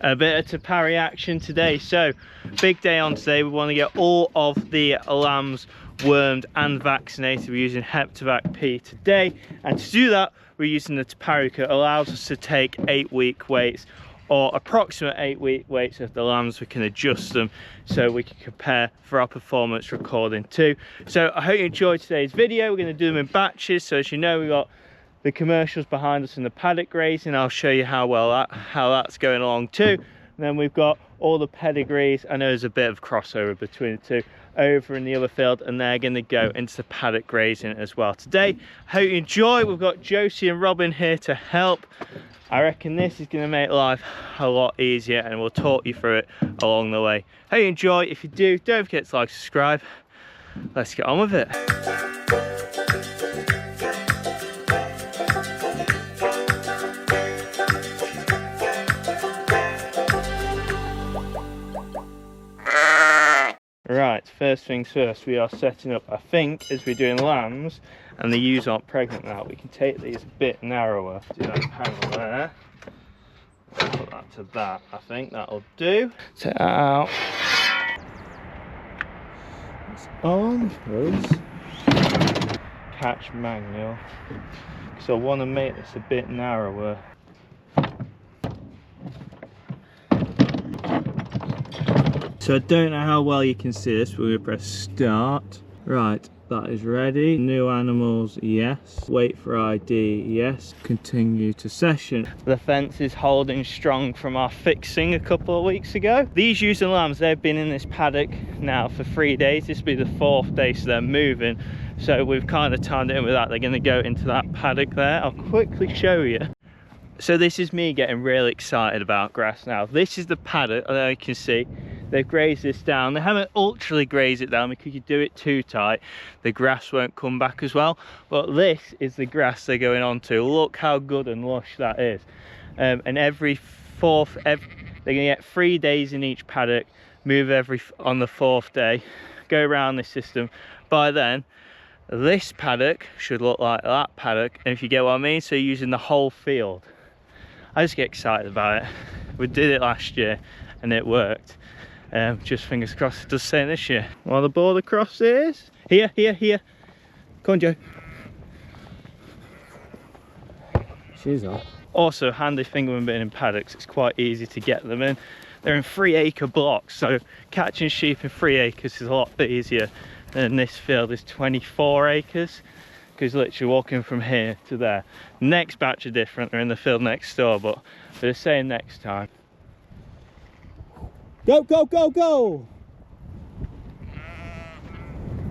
A bit of Tapari action today. So big day on today. We want to get all of the lambs wormed and vaccinated. We're using Heptavac P today, and to do that we're using the Tapari that allows us to take 8-week weights, or approximate 8-week weights of the lambs. We can adjust them so we can compare for our performance recording too. So I hope you enjoyed today's video. We're going to do them in batches. So as you know, we've got the commercials behind us in the paddock grazing. I'll show you how that's going along too. And then we've got all the pedigrees. I know there's a bit of crossover between the two over in the other field, and they're going to go into the paddock grazing as well today. Hope you enjoy. We've got Josie and Robin here to help. I reckon this is going to make life a lot easier, and we'll talk you through it along the way. Hope you enjoy. If you do, don't forget to like, subscribe. Let's get on with it. Right, first things first, we are setting up, I think, as we're doing lambs, and the ewes aren't pregnant now, we can take these a bit narrower. Do that panel there. Put that to that, I think that'll do. Take that out. It's on, Rose. Catch manual. So I want to make this a bit narrower. So I don't know how well you can see this, we're going to press start. Right, that is ready. New animals, yes. Wait for ID, yes. Continue to session. The fence is holding strong from our fixing a couple of weeks ago. These ewes and lambs, they've been in this paddock now for 3 days. This will be the 4th day, so they're moving. So we've kind of timed it in with that. They're going to go into that paddock there. I'll quickly show you. So this is me getting really excited about grass now. This is the paddock, as you can see. They've grazed this down. They haven't ultra grazed it down because you do it too tight, the grass won't come back as well. But this is the grass they're going on to. Look how good and lush that is. And they're going to get 3 days in each paddock, move on the 4th day, go around this system. By then, this paddock should look like that paddock, and if you get what I mean, so you're using the whole field. I just get excited about it. We did it last year and it worked. Just fingers crossed it does the same this year. While the border cross is here. Come on, Joe. She's on. Also, handy thing when being in paddocks, it's quite easy to get them in. They're in 3-acre blocks, so catching sheep in 3 acres is a lot easier than this field is 24 acres. Because literally walking from here to there. Next batch are different, they're in the field next door, but they're the same next time. Go, go, go, go!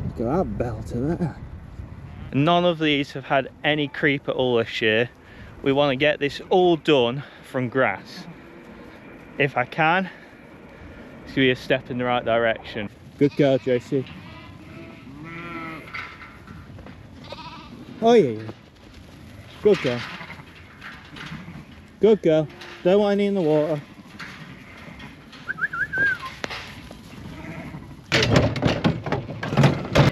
Look at that belter there. None of these have had any creep at all this year. We want to get this all done from grass. If I can, it's going to be a step in the right direction. Good girl, Josie. Oh yeah, good girl. Good girl. Don't want any in the water.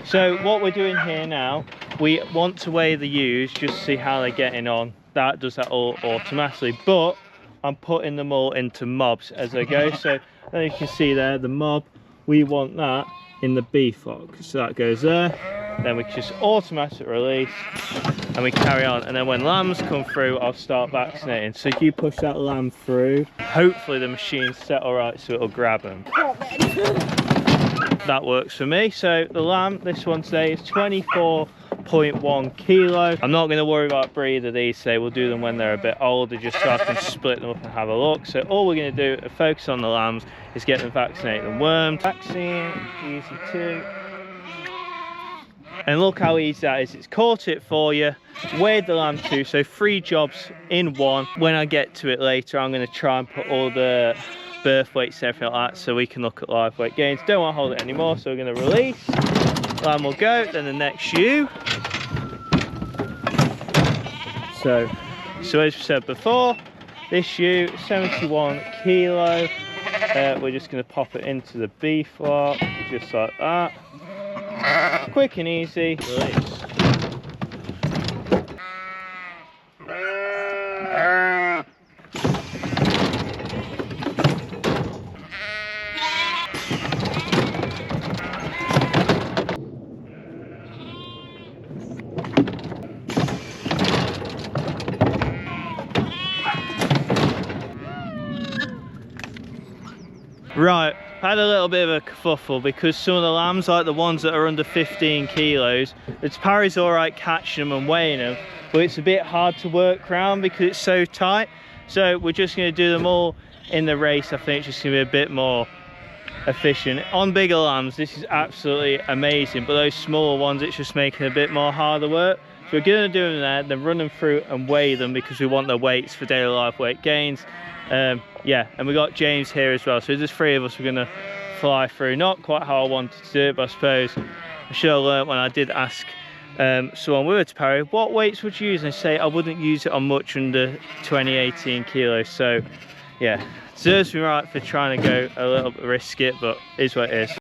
So what we're doing here now, we want to weigh the ewes just to see how they're getting on. That does that all automatically, but I'm putting them all into mobs as I go. So as you can see there, the mob, we want that in the beef lock. So that goes there. Then we just automatic release and we carry on, and then when lambs come through I'll start vaccinating. So if you push that lamb through, hopefully the machine's set all right so it'll grab them. That works for me. So the lamb, this one today is 24.1 kilo. I'm not going to worry about breed of these today, we'll do them when they're a bit older just so I can split them up and have a look. So all we're going to do, focus on the lambs, is get them vaccinated and wormed. Vaccine, easy too. And look how easy that is. It's caught it for you, weighed the lamb too, so 3 jobs in one. When I get to it later, I'm going to try and put all the birth weights and everything like that so we can look at live weight gains. Don't want to hold it anymore, so we're going to release. Lamb will go, then the next ewe. So as we said before, This ewe, 71 kilo. We're just going to pop it into the beef lot, just like that. Quick and easy. Release. Right, had a little bit of a kerfuffle because some of the lambs, like the ones that are under 15 kilos, the Parry's alright catching them and weighing them, but it's a bit hard to work around because it's so tight. So we're just going to do them all in the race. I think it's just going to be a bit more efficient. On bigger lambs, this is absolutely amazing, but those smaller ones, it's just making a bit more harder work. So we're going to do them there, then run them through and weigh them because we want their weights for daily life weight gains. Yeah, and we got James here as well, so there's 3 of us. We're gonna fly through. Not quite how I wanted to do it, but I suppose I should have learnt when I did ask someone we were to Parry, what weights would you use? And they say I wouldn't use it on much under 18 kilos. So yeah, serves me right for trying to go a little bit risk it, but it is what it is.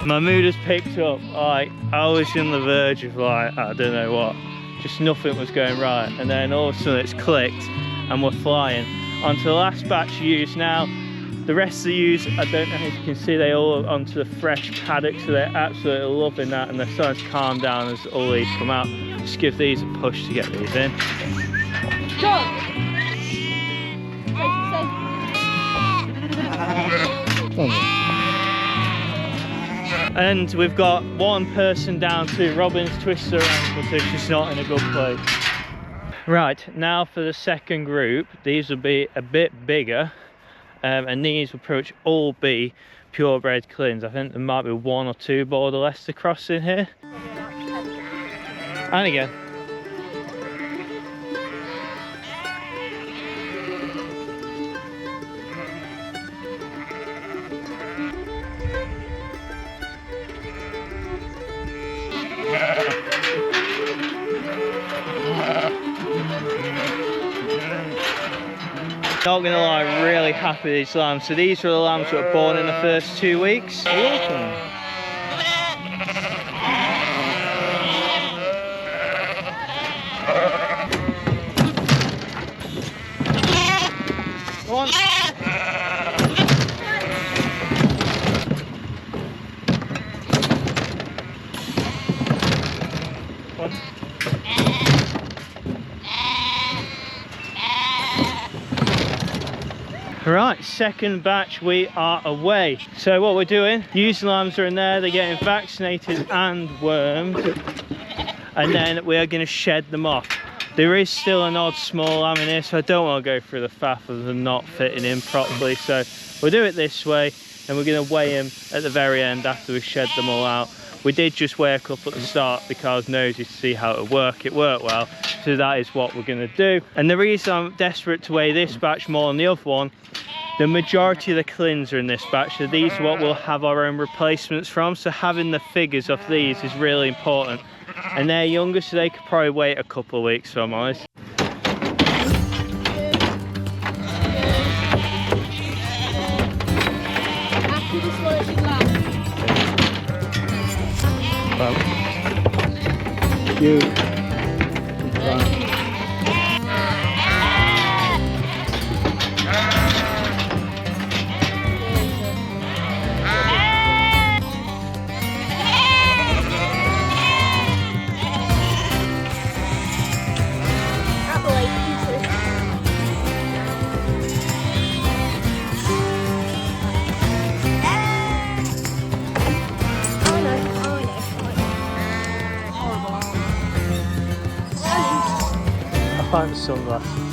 My mood has picked up. Like, I was on the verge of, like, I don't know what, just nothing was going right, and then all of a sudden it's clicked and we're flying onto the last batch of ewes. Now the rest of the ewes, I don't know if you can see, they all onto the fresh paddock, so they're absolutely loving that, and they're starting to calm down as all these come out. Just give these a push to get these in. And we've got one person down too. Robin's twisted her ankle, so she's not in a good place. Right, now for the second group. These will be a bit bigger, and these will pretty much all be purebred Clins. I think there might be 1 or 2 Border Leicester cross in here. And again. Not gonna lie, I'm really happy with these lambs. So these are the lambs that were born in the first 2 weeks. Come on. Right, second batch, we are away. So what we're doing, using lambs are in there, they're getting vaccinated and wormed, and then we are going to shed them off. There is still an odd small lamb in here, so I don't want to go through the faff of them not fitting in properly, so we'll do it this way, and we're going to weigh them at the very end after we shed them all out. We did just weigh a couple at the start because I was nosy to see how it would work. It worked well, so that is what we're going to do. And the reason I'm desperate to weigh this batch more than the other one, the majority of the Clins are in this batch, so these are what we'll have our own replacements from. So having the figures of these is really important. And they're younger, so they could probably wait a couple of weeks, if I'm honest. You. find the sunglasses.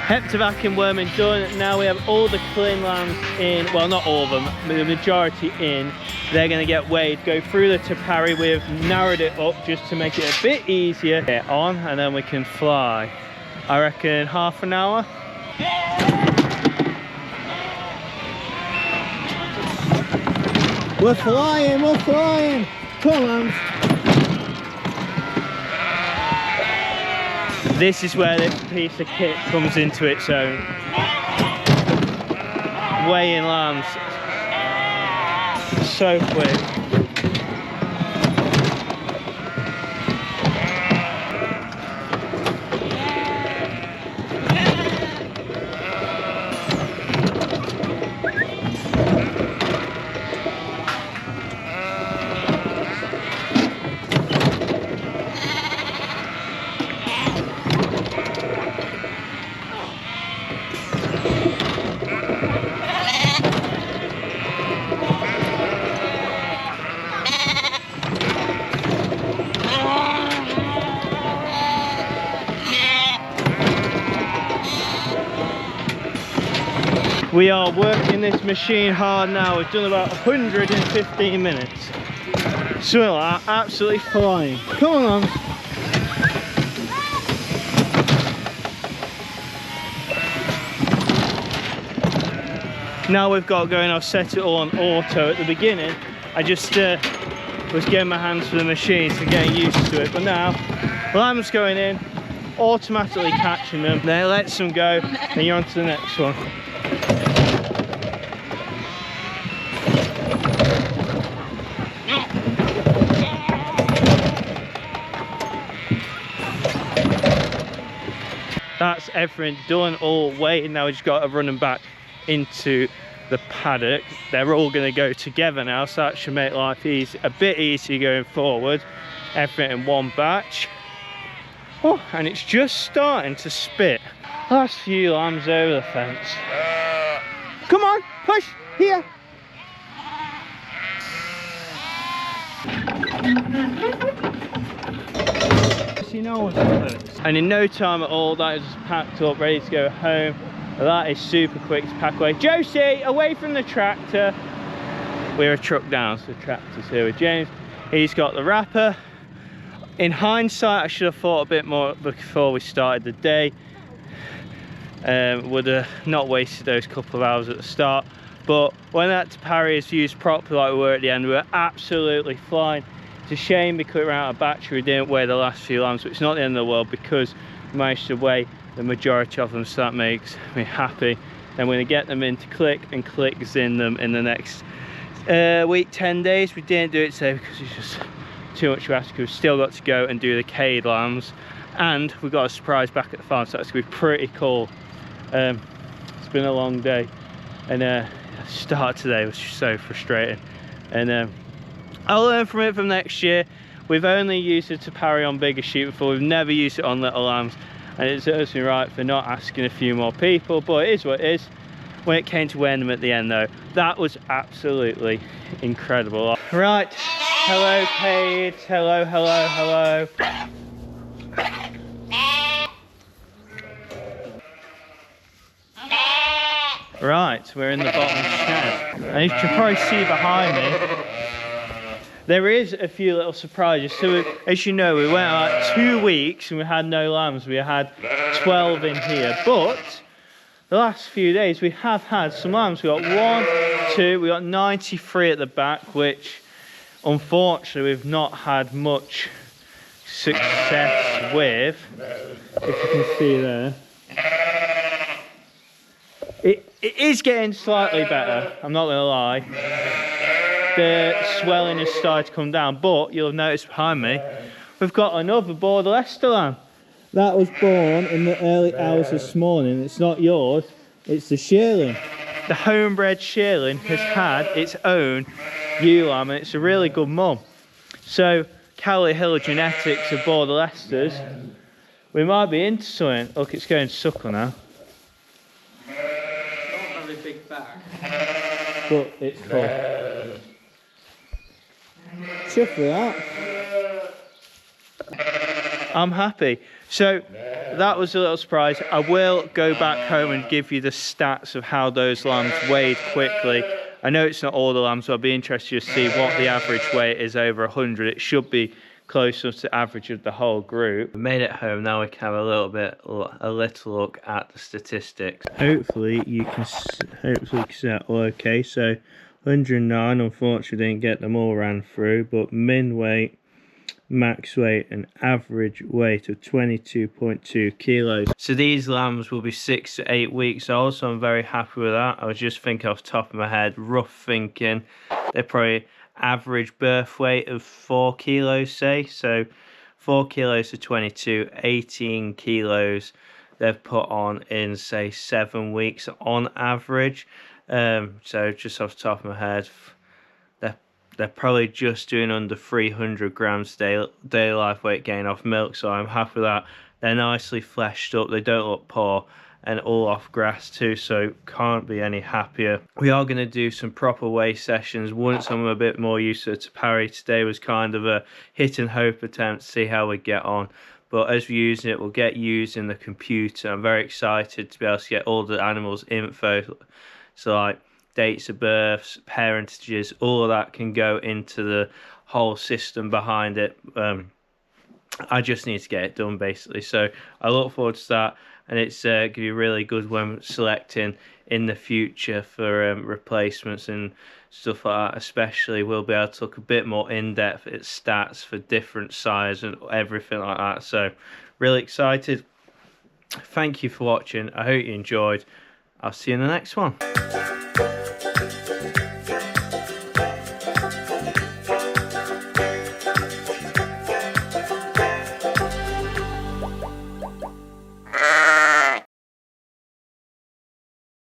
Heptavac and worming done. Now we have all the clean lambs in, well not all of them, but the majority in. They're going to get weighed, go through the tapari. We've narrowed it up just to make it a bit easier. Get on and then we can fly. I reckon half an hour. We're flying, we're flying! Come on lambs! This is where this piece of kit comes into its own. Weighing lambs so quick. We are working this machine hard now. We've done about 115 minutes. Something like that, absolutely flying. Come on. Now we've got going, I've set it all on auto. At the beginning, I just was getting my hands for the machine, so getting used to it. But now, lamb's going in, automatically catching them. Then it lets them go, and you're on to the next one. That's everything done, all weighed. Now we just got to run them back into the paddock. They're all going to go together now, so that should make life easy, a bit easier going forward. Everything in one batch. Oh, and it's just starting to spit. Last few lambs over the fence. Come on, push, here. You know what's happening. And in no time at all, that is packed up, ready to go home. That is super quick to pack away. Josie, away from the tractor. We're a truck down, so the tractor's here with James. He's got the wrapper. In hindsight, I should have thought a bit more before we started the day. Would have not wasted those couple of hours at the start. But when that tapari is used properly like we were at the end, we were absolutely flying. It's a shame because we ran out of battery, we didn't weigh the last few lambs, but it's not the end of the world because we managed to weigh the majority of them, so that makes me happy. Then we're going to get them into click and clicks in them in the next week, 10 days. We didn't do it today because it's just too much to ask. We've still got to go and do the cade lambs, and we've got a surprise back at the farm, so that's going to be pretty cool. It's been a long day, and the start today was so frustrating, and I'll learn from it from next year. We've only used it to parry on bigger sheep before. We've never used it on little lambs, and it serves me right for not asking a few more people, but it is what it is. When it came to weighing them at the end though, that was absolutely incredible. Right, hello Cade, hello, hello, hello. Right, we're in the bottom shed, and you can probably see behind me, there is a few little surprises. So as you know, we went out 2 weeks and we had no lambs. We had 12 in here, but the last few days we have had some lambs. We got 1, 2, we got 93 at the back, which unfortunately we've not had much success with. If you can see there, it is getting slightly better, I'm not gonna lie. The swelling has started to come down, but you'll have noticed behind me we've got another Border Leicester lamb, That was born in the early hours this morning. It's not yours, it's the shearling. The homebred shearling has had its own ewe lamb, and it's a really good mum. So Cowley Hill Genetics of Border Leicesters, we might be into something. Look, it's going to suckle now. Not have a big back. But it's full. Chuff with that. I'm happy. So that was a little surprise. I will go back home and give you the stats of how those lambs weighed quickly. I know it's not all the lambs, so I'll be interested to see what the average weight is over 100. It should be close enough to the average of the whole group. We made it home. Now we can have a little look at the statistics. Hopefully you can see that all okay. So 109, unfortunately didn't get them all ran through, but min weight, max weight and average weight of 22.2 kilos. So these lambs will be 6 to 8 weeks old, so I'm very happy with that. I was just thinking off the top of my head, rough thinking, they're probably average birth weight of 4 kilos, say. So 4 kilos to 22, 18 kilos they've put on in, say, 7 weeks on average. So just off the top of my head, they're probably just doing under 300 grams daily life weight gain off milk, so I'm happy with that. They're nicely fleshed up, they don't look poor, and all off grass too, so can't be any happier. We are going to do some proper weigh sessions once I'm a bit more used to Parry. Today was kind of a hit and hope attempt to see how we get on, but as we're using it, we'll get used in the computer. I'm very excited to be able to get all the animals' info, so like dates of births, parentages, all of that can go into the whole system behind it. I just need to get it done basically, so I look forward to that, and it's going to be really good when selecting in the future for replacements and stuff like that. Especially we'll be able to look a bit more in depth at stats for different size and everything like that, so really excited. Thank you for watching. I hope you enjoyed. I'll see you in the next one.